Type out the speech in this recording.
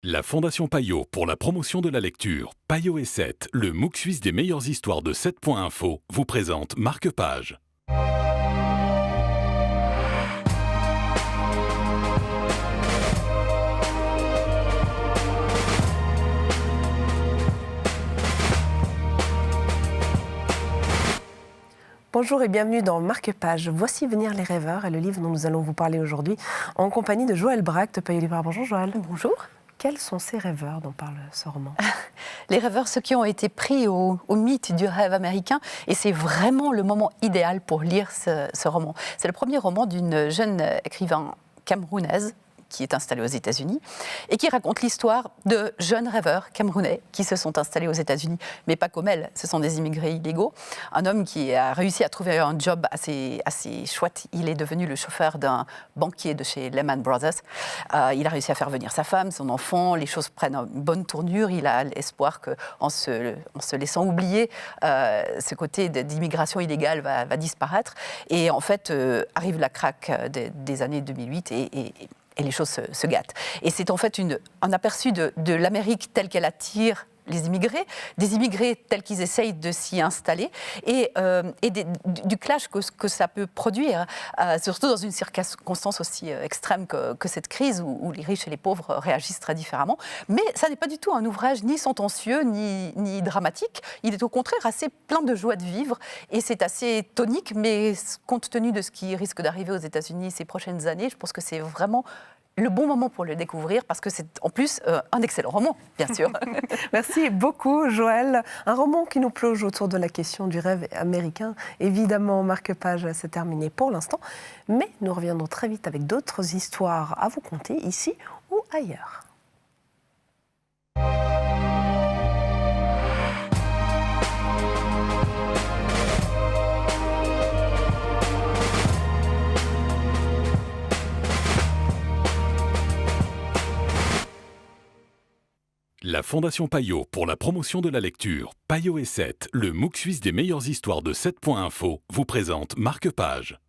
La Fondation Payot pour la promotion de la lecture, Payot et 7, le MOOC suisse des meilleures histoires de 7.info, vous présente Marque-Page. Bonjour et bienvenue dans Marque-Page. Voici Venir les rêveurs et le livre dont nous allons vous parler aujourd'hui en compagnie de Joëlle Bracht, Payot Libraire. Bonjour Joëlle. Bonjour. Quels sont ces rêveurs dont parle ce roman? Les rêveurs, ceux qui ont été pris au mythe du rêve américain, et c'est vraiment le moment idéal pour lire ce roman. C'est le premier roman d'une jeune écrivain camerounaise qui est installée aux États-Unis et qui raconte l'histoire de jeunes rêveurs camerounais qui se sont installés aux États-Unis, mais pas comme elle, ce sont des immigrés illégaux. Un homme qui a réussi à trouver un job assez chouette, il est devenu le chauffeur d'un banquier de chez Lehman Brothers. Il a réussi à faire venir sa femme, son enfant, les choses prennent une bonne tournure, il a l'espoir qu'en se laissant oublier, ce côté d'immigration illégale va disparaître. Et en fait, arrive la craque des années 2008 et les choses se gâtent. Et c'est en fait un aperçu de l'Amérique telle qu'elle attire les immigrés, des immigrés tels qu'ils essayent de s'y installer, et du clash que ça peut produire, surtout dans une circonstance aussi extrême que cette crise, où les riches et les pauvres réagissent très différemment. Mais ça n'est pas du tout un ouvrage ni sentencieux, ni dramatique. Il est au contraire assez plein de joie de vivre, et c'est assez tonique, mais compte tenu de ce qui risque d'arriver aux États-Unis ces prochaines années, je pense que c'est vraiment le bon moment pour le découvrir, parce que c'est en plus un excellent roman, bien sûr. Merci beaucoup Joëlle. Un roman qui nous plonge autour de la question du rêve américain. Évidemment, Marque-Page, c'est terminé pour l'instant, mais nous reviendrons très vite avec d'autres histoires à vous conter, ici ou ailleurs. La Fondation Payot pour la promotion de la lecture, Payot et 7, le MOOC suisse des meilleures histoires de 7.info, vous présente Marque-Page.